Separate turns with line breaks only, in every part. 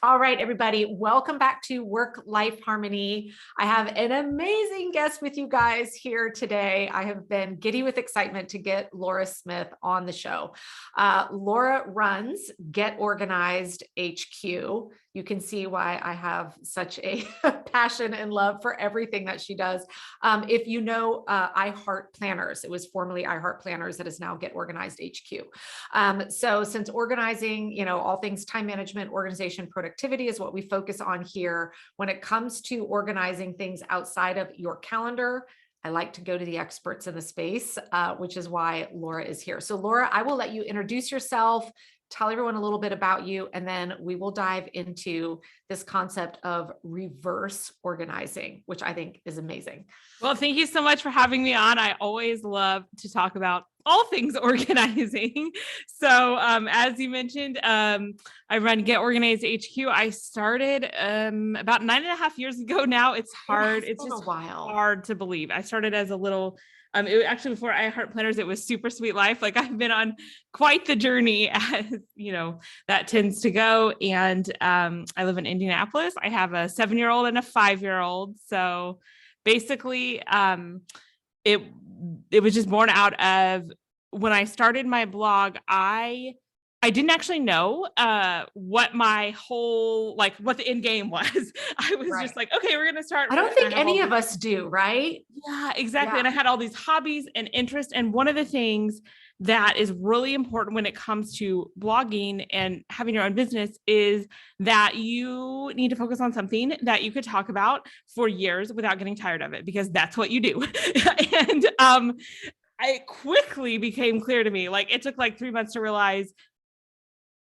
All right, everybody, welcome back to Work-Life Harmony. I have an amazing guest with you guys here today. I have been giddy with excitement to get Laura Smith on the show. Laura runs Get Organized HQ. You can see why I have such a passion and love for everything that she does. If you know I Heart Planners, it was formerly I Heart Planners that is now Get Organized HQ. So since organizing, all things time management, organization, productivity is what we focus on here. When it comes to organizing things outside of your calendar, I like to go to the experts in the space, which is why Laura is here. So Laura, I will let you introduce yourself, tell everyone a little bit about you, and then we will dive into this concept of reverse organizing, which I think is amazing.
Well, thank you so much for having me on. I always love to talk about all things organizing. So as you mentioned, I run Get Organized HQ. I started about 9.5 years ago now. It's hard. It's just hard to believe. I started as a little, actually before I Heart Planners, it was Super Sweet Life. Like I've been on quite the journey as, that tends to go. And I live in Indianapolis. I have a 7-year-old and a 5-year-old. So basically, it was just born out of when I started my blog. I didn't actually know what my whole, what the end game was. I was just like, okay, we're going to start.
I don't think any of us do, right?
Yeah, exactly. Yeah. And I had all these hobbies and interests. And one of the things that is really important when it comes to blogging and having your own business is that you need to focus on something that you could talk about for years without getting tired of it, because that's what you do. And it quickly became clear to me, it took 3 months to realize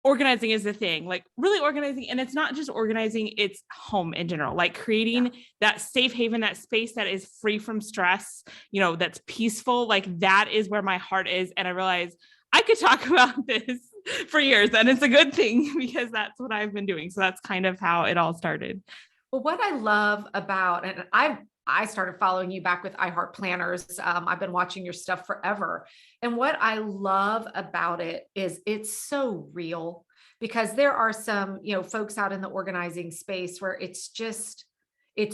organizing is the thing, really organizing. And it's not just organizing, it's home in general, creating that safe haven, that space that is free from stress, that's peaceful. That is where my heart is. And I realized I could talk about this for years, and it's a good thing because that's what I've been doing. So that's kind of how it all started.
Well, what I love about, and I started following you back with I Heart Planners. I've been watching your stuff forever. And what I love about it is it's so real, because there are some, folks out in the organizing space where it's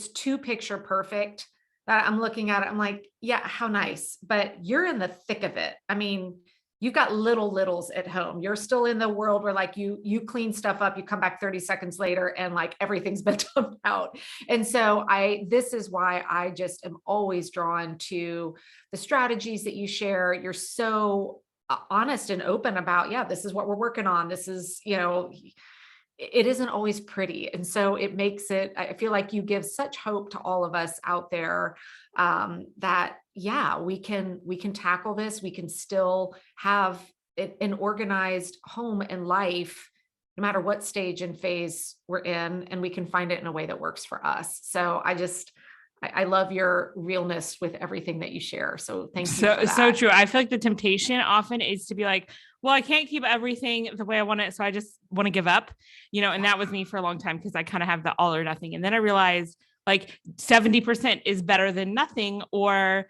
too picture perfect that I'm looking at it. I'm like, yeah, how nice, but you're in the thick of it. I mean, you've got littles at home. You're still in the world where you clean stuff up, you come back 30 seconds later and everything's been dumped out. And so this is why I just am always drawn to the strategies that you share. You're so honest and open about, yeah, this is what we're working on. This is, it isn't always pretty. And so it makes it, I feel like you give such hope to all of us out there that, yeah, we can tackle this. We can still have an organized home and life, no matter what stage and phase we're in, and we can find it in a way that works for us. So I love your realness with everything that you share. So thank you.
So true. I feel like the temptation often is to be like, well, I can't keep everything the way I want it, so I just want to give up, and that was me for a long time, because I kind of have the all or nothing. And then I realized 70% is better than nothing, or,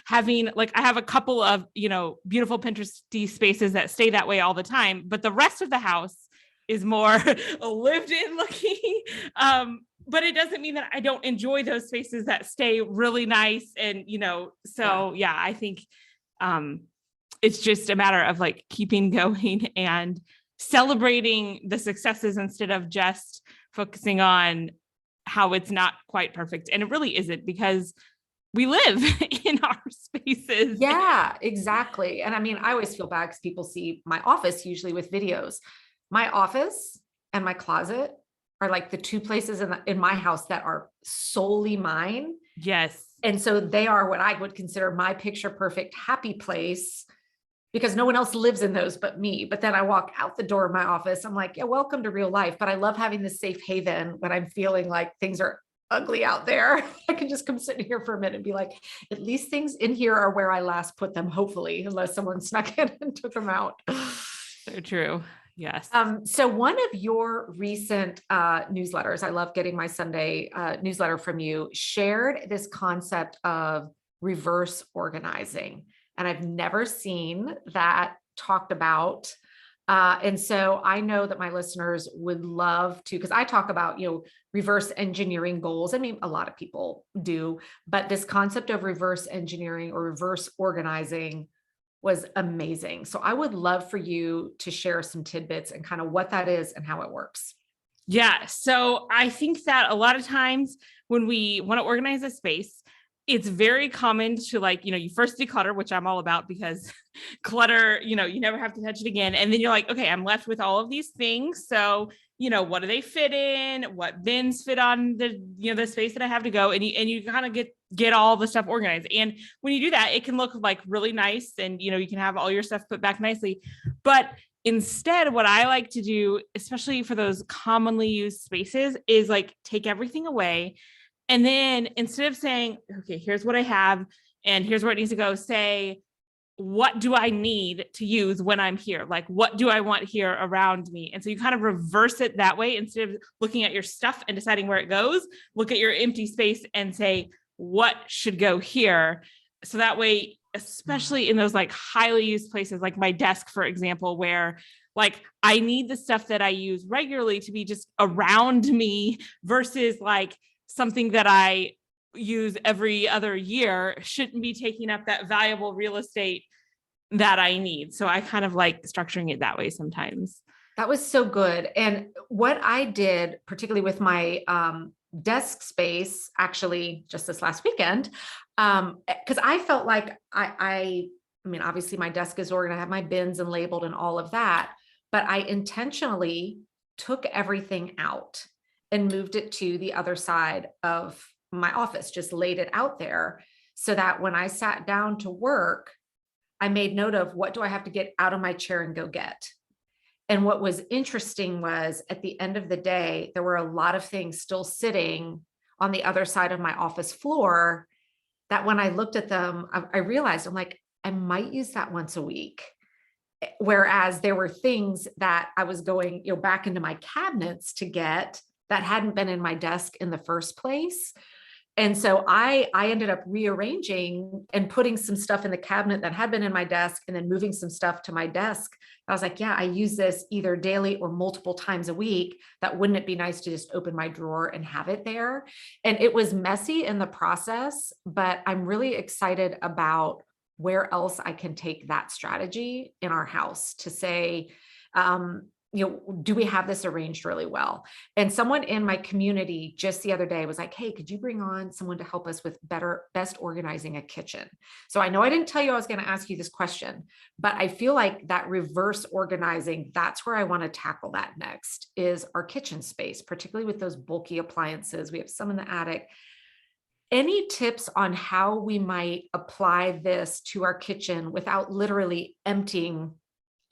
having I have a couple of, beautiful Pinteresty spaces that stay that way all the time, but the rest of the house is more lived in looking. But it doesn't mean that I don't enjoy those spaces that stay really nice. And, I think it's just a matter of keeping going and celebrating the successes instead of just focusing on how it's not quite perfect. And it really isn't, because we live in our spaces.
Yeah, exactly. And I mean, I always feel bad because people see my office usually with videos. My office and my closet are the two places in my house that are solely mine.
Yes.
And so they are what I would consider my picture perfect happy place, because no one else lives in those but me. But then I walk out the door of my office, I'm like, yeah, welcome to real life. But I love having this safe haven when I'm feeling like things are ugly out there. I can just come sit here for a minute and be like, at least things in here are where I last put them, hopefully, unless someone snuck in and took them out.
So true. Yes.
So one of your recent newsletters, I love getting my Sunday newsletter from you, shared this concept of reverse organizing. And I've never seen that talked about And so I know that my listeners would love to, because I talk about, reverse engineering goals. I mean, a lot of people do, but this concept of reverse engineering or reverse organizing was amazing. So I would love for you to share some tidbits and kind of what that is and how it works.
Yeah. So I think that a lot of times when we want to organize a space, it's very common to like, you first declutter, which I'm all about because clutter, you never have to touch it again. And then you're like, okay, I'm left with all of these things. So, what do they fit in? What bins fit on the space that I have to go? And you kind of get all the stuff organized. And when you do that, it can look like really nice and, you can have all your stuff put back nicely. But instead, what I like to do, especially for those commonly used spaces, is like take everything away. And then instead of saying, okay, here's what I have and here's where it needs to go, say, what do I need to use when I'm here? Like, what do I want here around me? And so you kind of reverse it that way. Instead of looking at your stuff and deciding where it goes, look at your empty space and say, what should go here? So that way, especially in those like highly used places, like my desk, for example, where like I need the stuff that I use regularly to be just around me versus like something that I use every other year shouldn't be taking up that valuable real estate that I need. So I kind of like structuring it that way sometimes.
That was so good. And what I did, particularly with my desk space, actually just this last weekend, because I felt like I mean, obviously my desk is organized, I have my bins and labeled and all of that, but I intentionally took everything out and moved it to the other side of my office, just laid it out there so that when I sat down to work, I made note of what do I have to get out of my chair and go get. And what was interesting was at the end of the day, there were a lot of things still sitting on the other side of my office floor that when I looked at them, I realized I'm like, I might use that once a week. Whereas there were things that I was going, back into my cabinets to get that hadn't been in my desk in the first place. And so I ended up rearranging and putting some stuff in the cabinet that had been in my desk and then moving some stuff to my desk. I was like, yeah, I use this either daily or multiple times a week. That wouldn't it be nice to just open my drawer and have it there? And it was messy in the process, but I'm really excited about where else I can take that strategy in our house to say, do we have this arranged really well? And someone in my community just the other day was like, hey, could you bring on someone to help us with best organizing a kitchen? So I know I didn't tell you I was going to ask you this question, but I feel like that reverse organizing, that's where I want to tackle that next is our kitchen space, particularly with those bulky appliances. We have some in the attic. Any tips on how we might apply this to our kitchen without literally emptying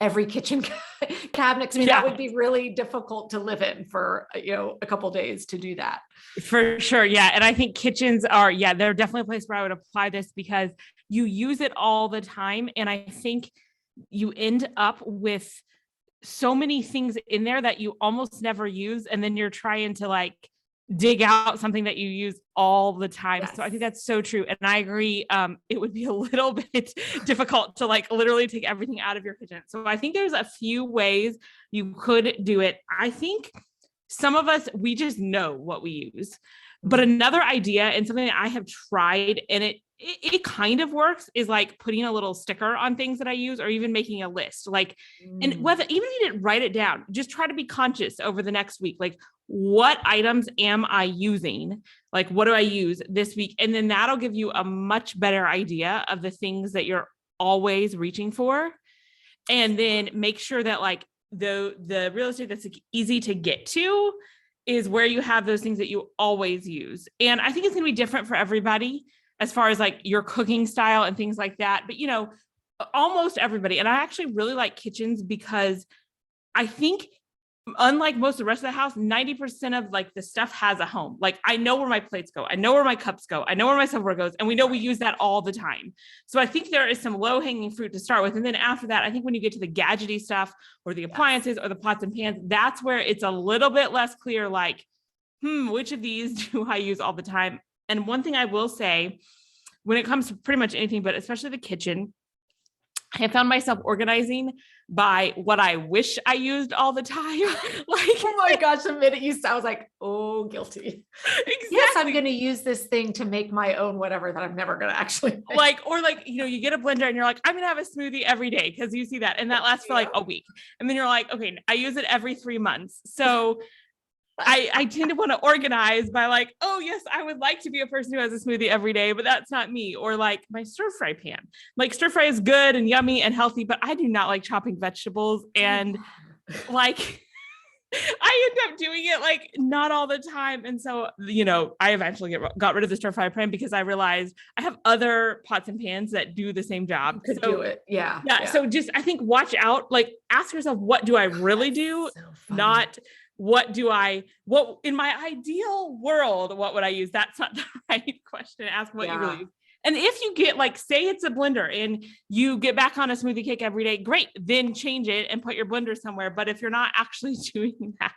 every kitchen cabinet? I mean, that would be really difficult to live in for, a couple of days to do that.
For sure. Yeah. And I think kitchens they're definitely a place where I would apply this because you use it all the time. And I think you end up with so many things in there that you almost never use. And then you're trying to like dig out something that you use all the time. Yes. So I think that's so true. And I agree. It would be a little bit difficult to like literally take everything out of your kitchen. So I think there's a few ways you could do it. I think some of us, we just know what we use. But another idea and something that I have tried and it kind of works is like putting a little sticker on things that I use or even making a list. Like, and whether even if you didn't write it down, just try to be conscious over the next week. Like, what items am I using? Like, what do I use this week? And then that'll give you a much better idea of the things that you're always reaching for. And then make sure that like the real estate that's like easy to get to is where you have those things that you always use. And I think it's going to be different for everybody as far as like your cooking style and things like that. But, almost everybody, and I actually really like kitchens because I think unlike most of the rest of the house, 90% of like the stuff has a home. Like I know where my plates go. I know where my cups go. I know where my silverware goes. And we know we use that all the time. So I think there is some low hanging fruit to start with. And then after that, I think when you get to the gadgety stuff or the appliances or the pots and pans, that's where it's a little bit less clear, like, which of these do I use all the time? And one thing I will say when it comes to pretty much anything, but especially the kitchen, I have found myself organizing by what I wish I used all the time. Like,
oh my gosh, the minute you said, I was like, oh, guilty. Yes, I'm
exactly.
going to use this thing to make my own whatever that I'm never going to actually make.
Like, or like, you get a blender and you're like, I'm going to have a smoothie every day because you see that. And that lasts for like a week. And then you're like, okay, I use it every 3 months. So I tend to want to organize by like, oh yes, I would like to be a person who has a smoothie every day, but that's not me. Or like my stir fry pan, like stir fry is good and yummy and healthy, but I do not like chopping vegetables. And like, I end up doing it like not all the time. And so, I eventually got rid of the stir fry pan because I realized I have other pots and pans that do the same job.
Could do it. Yeah.
Yeah. So just, I think, watch out, like ask yourself, what do I really do?
So
Not what in my ideal world, what would I use? That's not the right question. Ask what you really use. And if you get like, say it's a blender and you get back on a smoothie cake every day, great, then change it and put your blender somewhere. But if you're not actually doing that,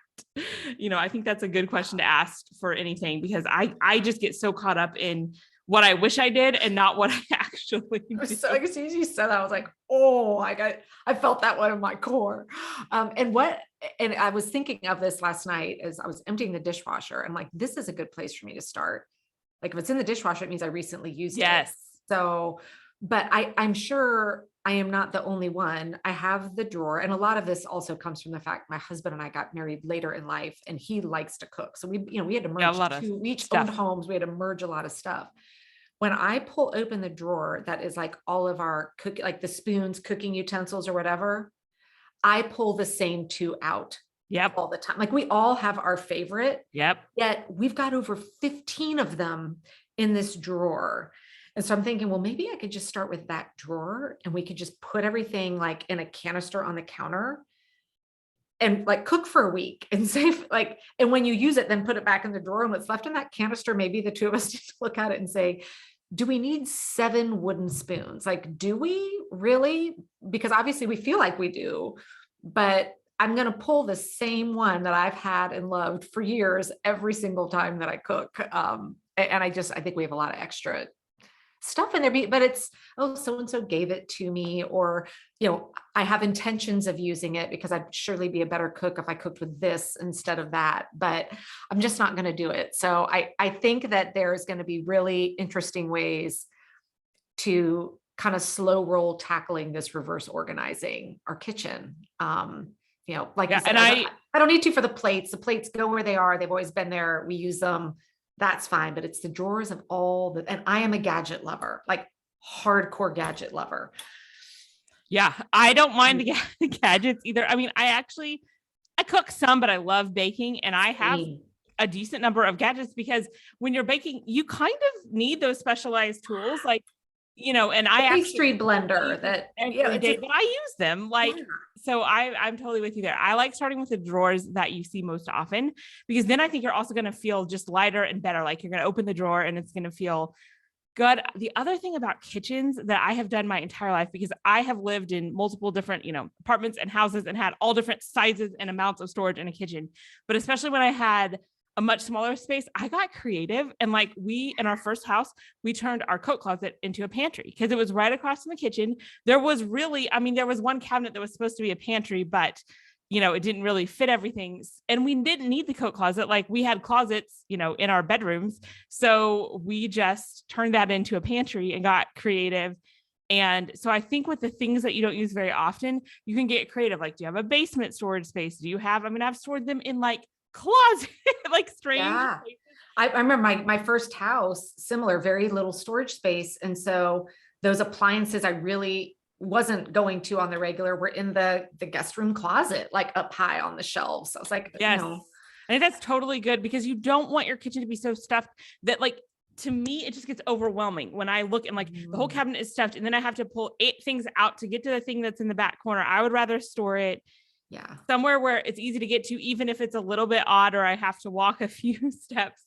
I think that's a good question to ask for anything, because I just get so caught up in what I wish I did and not what I actually do.
So as soon as you said that, I was like, oh, I felt that one in my core. And I was thinking of this last night as I was emptying the dishwasher. I'm like, this is a good place for me to start. Like if it's in the dishwasher, it means I recently used it. So, but I'm sure I am not the only one. I have the drawer. And a lot of this also comes from the fact my husband and I got married later in life and he likes to cook. So we had to merge we each owned homes. We had to merge a lot of stuff. When I pull open the drawer, that is like all of our like the spoons, cooking utensils or whatever, I pull the same 2 out.
Yep.
All the time. Like we all have our favorite.
Yep.
Yet we've got over 15 of them in this drawer. And so I'm thinking, well, maybe I could just start with that drawer and we could just put everything like in a canister on the counter and like cook for a week and save and when you use it, then put it back in the drawer and what's left in that canister, maybe the 2 of us need to look at it and say, do we need 7 wooden spoons? Like, do we really? Because obviously we feel like we do, but I'm going to pull the same one that I've had and loved for years every single time that I cook. And I think we have a lot of extra stuff in there, but it's, oh, so-and-so gave it to me, or, I have intentions of using it because I'd surely be a better cook if I cooked with this instead of that, but I'm just not going to do it. So I think that there's going to be really interesting ways to kind of slow roll tackling this reverse organizing our kitchen. Like you said,
and
I don't need to for the plates. The plates go where they are. They've always been there. We use them. That's fine. But it's the drawers of and I am a gadget lover, like hardcore gadget lover.
Yeah. I don't mind the gadgets either. I mean, I cook some, but I love baking and I have a decent number of gadgets because when you're baking, you kind of need those specialized tools. Like, and I
pastry blender that
every day, but I use them so I'm totally with you there. I like starting with the drawers that you see most often, because then I think you're also going to feel just lighter and better. Like you're going to open the drawer and it's going to feel good. The other thing about kitchens that I have done my entire life, because I have lived in multiple different, apartments and houses and had all different sizes and amounts of storage in a kitchen, but especially when I had a much smaller space, I got creative. And like in our first house, we turned our coat closet into a pantry because it was right across from the kitchen. There was there was one cabinet that was supposed to be a pantry, but it didn't really fit everything. And we didn't need the coat closet. Like we had closets, in our bedrooms. So we just turned that into a pantry and got creative. And so I think with the things that you don't use very often, you can get creative. Like, do you have a basement storage space? I've stored them in like closet, like strange.
Yeah. I remember my first house, similar, very little storage space. And so those appliances I really wasn't going to on the regular were in the guest room closet, like up high on the shelves. So I was like,
yes. I think that's totally good because you don't want your kitchen to be so stuffed that like, to me, it just gets overwhelming when I look and like the whole cabinet is stuffed and then I have to pull 8 things out to get to the thing that's in the back corner. I would rather store it somewhere where it's easy to get to, even if it's a little bit odd or I have to walk a few steps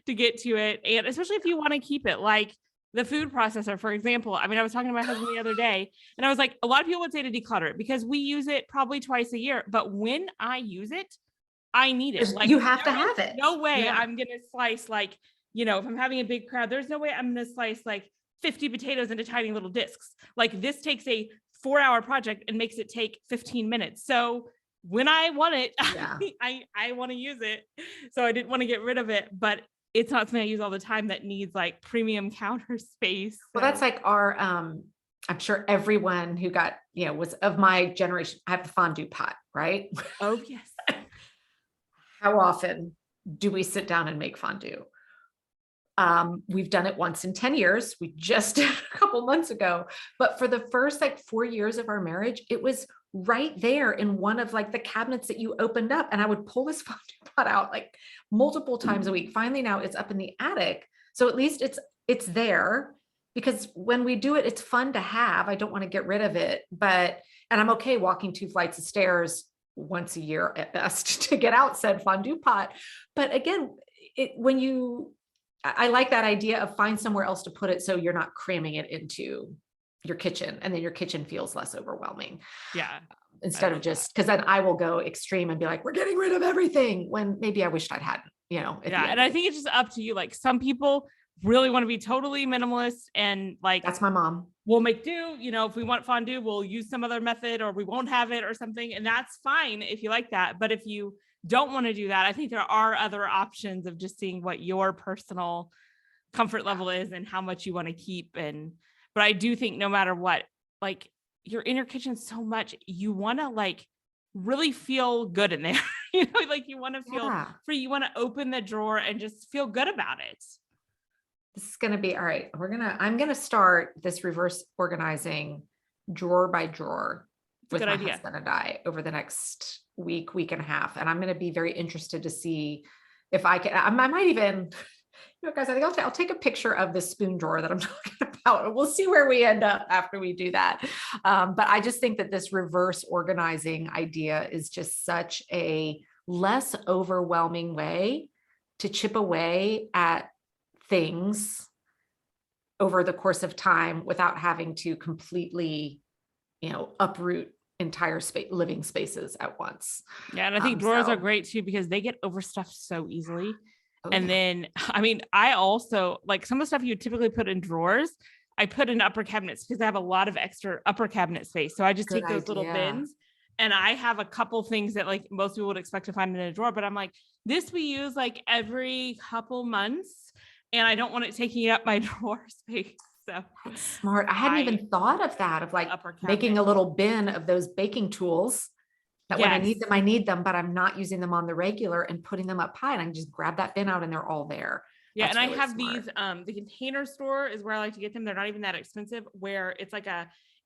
to get to it. And especially if you want to keep it, like the food processor, for example. I mean, I was talking to my husband the other day and I was like, a lot of people would say to declutter it because we use it probably twice a year, but when I use it, I need it. Like
you have to have it.
No way I'm going to slice like, if I'm having a big crowd, there's no way I'm going to slice like 50 potatoes into tiny little discs. Like this takes a 4-hour project and makes it take 15 minutes. So when I want it,
Yeah.
I want to use it. So I didn't want to get rid of it, but it's not something I use all the time that needs like premium counter space.
Well, that's like our, I'm sure everyone who got, was of my generation, I have the Fondue Pot, right?
Oh, yes.
How often do we sit down and make fondue? We've done it once in 10 years. We just did a couple months ago, but for the first like 4 years of our marriage, it was right there in one of like the cabinets that you opened up, and I would pull this fondue pot out like multiple times a week. Finally, now it's up in the attic. So at least it's there, because when we do it, it's fun to have. I don't want to get rid of it, and I'm okay walking 2 flights of stairs once a year at best to get out said fondue pot. But again, I like that idea of find somewhere else to put it so you're not cramming it into your kitchen, and then your kitchen feels less overwhelming.
Yeah.
Instead of just, because then I will go extreme and be like, we're getting rid of everything, when maybe I wished I hadn't,
Yeah. And I think it's just up to you. Like some people really want to be totally minimalist, and like,
that's my mom.
We'll make do, if we want fondue, we'll use some other method, or we won't have it or something. And that's fine if you like that. But if you don't want to do that, I think there are other options of just seeing what your personal comfort level is and how much you want to keep. But I do think no matter what, like you're in your kitchen so much, you want to like really feel good in there. Like you want to feel free. You want to open the drawer and just feel good about it.
This is going to be all right. I'm going to start this reverse organizing drawer by drawer with my husband and I over the next week and a half. And I'm going to be very interested to see if I can, I might even, guys, I think I'll take a picture of the spoon drawer that I'm talking about, and we'll see where we end up after we do that. But I just think that this reverse organizing idea is just such a less overwhelming way to chip away at things over the course of time without having to completely, uproot entire living spaces at once.
Yeah. And I think drawers are great too, because they get overstuffed so easily. Then, I mean, I also like some of the stuff you typically put in drawers, I put in upper cabinets because I have a lot of extra upper cabinet space. So I just take those little bins, and I have a couple things that like most people would expect to find in a drawer, but I'm like, this we use like every couple months, and I don't want it taking up my drawer space. So
that's smart. I hadn't even thought of that, of like making a little bin of those baking tools that when I need them, but I'm not using them on the regular, and putting them up high, and I can just grab that bin out and they're all there.
Yeah. That's and really I have smart. These, the Container Store is where I like to get them. They're not even that expensive, where it's like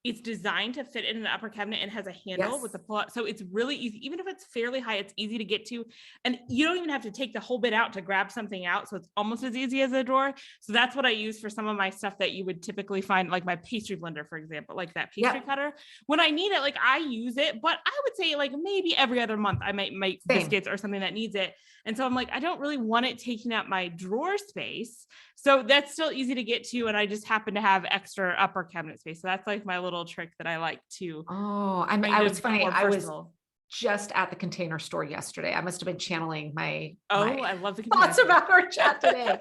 it's designed to fit in an upper cabinet and has a handle with the pull out. So it's really easy. Even if it's fairly high, it's easy to get to. And you don't even have to take the whole bit out to grab something out. So it's almost as easy as a drawer. So that's what I use for some of my stuff that you would typically find, like my pastry blender, for example, like that pastry cutter. When I need it, like I use it, but I would say like maybe every other month I might make biscuits or something that needs it. And so I'm like, I don't really want it taking up my drawer space. So that's still easy to get to. And I just happen to have extra upper cabinet space. So that's like my little trick that I like to.
Oh, I was funny. I was just at the Container Store yesterday. I must have been channeling my
I love the
thoughts about our chat today.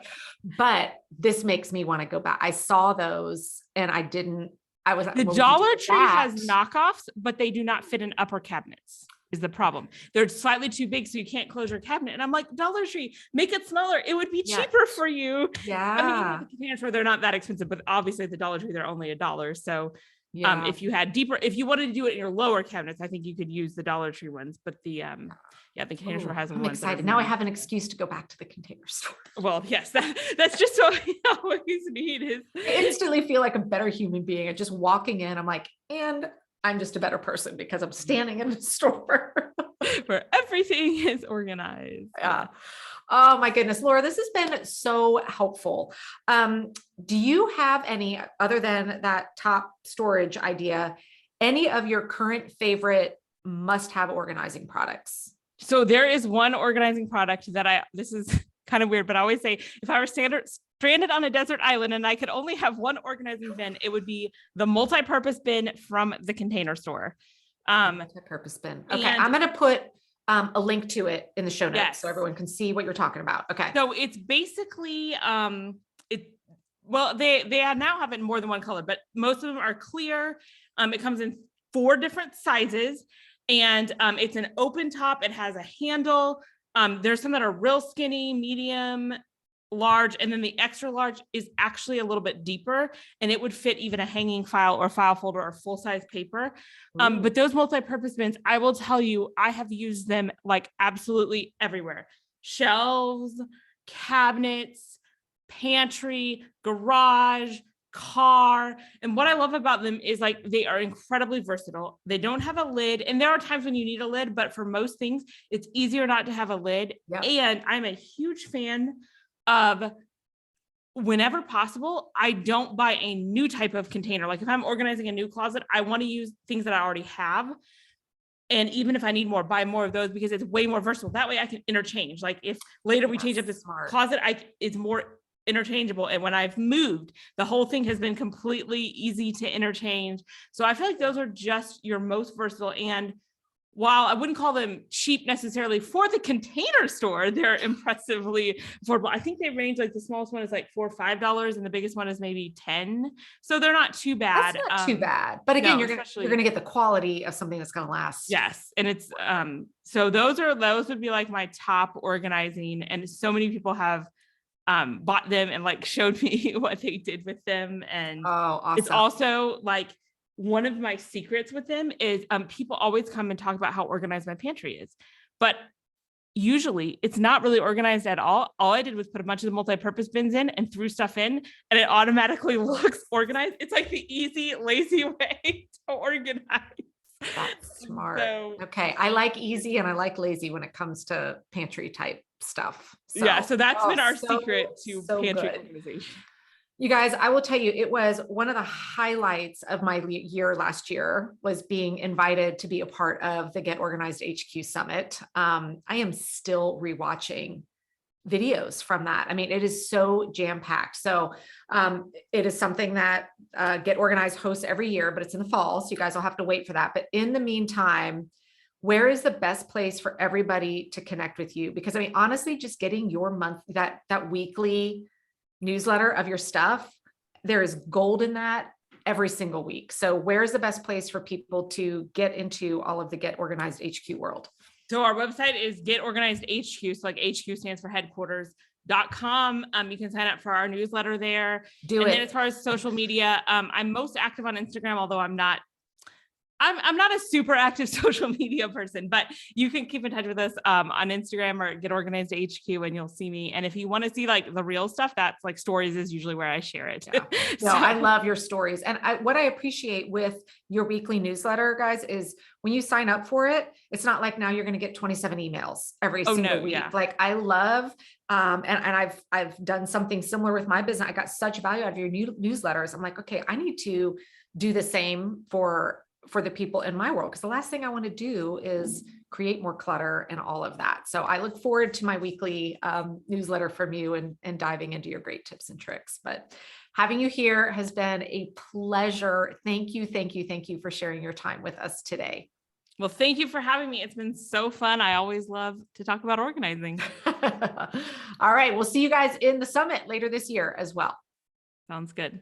But this makes me want to go back. I saw those and the
Dollar Tree has knockoffs, but they do not fit in upper cabinets. Is the problem. They're slightly too big, so you can't close your cabinet. And I'm like, Dollar Tree, make it smaller. It would be cheaper for you.
Yeah.
I mean, the Container Store, they're not that expensive, but obviously at the Dollar Tree, they're only $1. So if you had if you wanted to do it in your lower cabinets, I think you could use the Dollar Tree ones. But the Container Store has one.
I'm excited. Now I have an excuse to go back to the Container Store.
Well, yes, that's just what we always need.
I instantly feel like a better human being. And just walking in, I'm like, and I'm just a better person because I'm standing in the store
where everything is organized.
Yeah. Oh my goodness, Laura, this has been so helpful. Do you have any, other than that top storage idea, any of your current favorite must-have organizing products?
So there is one organizing product that this is kind of weird, but I always say if I were stranded on a desert island and I could only have one organizing bin, it would be the multi-purpose bin from the Container Store.
Multi-purpose bin. Okay. I'm going to put a link to it in the show notes so everyone can see what you're talking about. Okay.
So it's basically, they now have it in more than one color, but most of them are clear. It comes in 4 different sizes, and it's an open top. It has a handle. There's some that are real skinny, medium, large, and then the extra large is actually a little bit deeper, and it would fit even a hanging file or file folder or full-size paper. But those multi-purpose bins, I will tell you, I have used them like absolutely everywhere. Shelves, cabinets, pantry, garage, car. And what I love about them is like they are incredibly versatile. They don't have a lid, and there are times when you need a lid, but for most things it's easier not to have a lid.
Yep.
And I'm a huge fan of, whenever possible, I don't buy a new type of container. Like if I'm organizing a new closet, I want to use things that I already have. And even if I need more, buy more of those, because it's way more versatile. That way I can interchange. Like if later we change up this closet, it's more interchangeable. And when I've moved, the whole thing has been completely easy to interchange. So I feel like those are just your most versatile. And while I wouldn't call them cheap necessarily for the Container Store, they're impressively affordable. I think they range, like the smallest one is like $4 or $5, and the biggest one is maybe 10. So they're not too bad.
That's not too bad. But again,
no,
you're gonna get the quality of something that's gonna last.
Yes, and it's so those would be like my top organizing, and so many people have bought them and like showed me what they did with them. And
awesome.
It's also like, one of my secrets with them is people always come and talk about how organized my pantry is, but usually it's not really organized at all. All I did was put a bunch of the multi-purpose bins in and threw stuff in, and it automatically looks organized. It's like the easy, lazy way to organize.
That's smart. So, okay. I like easy and I like lazy when it comes to pantry type stuff.
So, yeah. So that's been our secret to pantry organization.
You guys, I will tell you, it was one of the highlights of my year last year was being invited to be a part of the Get Organized HQ Summit. I am still rewatching videos from that. I mean, it is so jam-packed. So it is something that Get Organized hosts every year, but it's in the fall. So you guys will have to wait for that. But in the meantime, where is the best place for everybody to connect with you? Because I mean, honestly, just getting your that weekly newsletter of your stuff, there is gold in that every single week. So where's the best place for people to get into all of the Get Organized HQ world?
So our website is Get Organized HQ. So like HQ stands for headquarters.com. You can sign up for our newsletter there. And then as far as social media, I'm most active on Instagram, although I'm not a super active social media person, but you can keep in touch with us on Instagram or Get Organized HQ, and you'll see me. And if you want to see like the real stuff, that's like stories is usually where I share it.
Yeah. No, I love your stories. And what I appreciate with your weekly newsletter, guys, is when you sign up for it, it's not like now you're going to get 27 emails every single week. Yeah. Like I love, and I've done something similar with my business. I got such value out of your newsletters. I'm like, okay, I need to do the same for the people in my world. Because the last thing I want to do is create more clutter and all of that. So I look forward to my weekly newsletter from you and diving into your great tips and tricks. But having you here has been a pleasure. Thank you. Thank you. Thank you for sharing your time with us today.
Well, thank you for having me. It's been so fun. I always love to talk about organizing.
All right. We'll see you guys in the summit later this year as well.
Sounds good.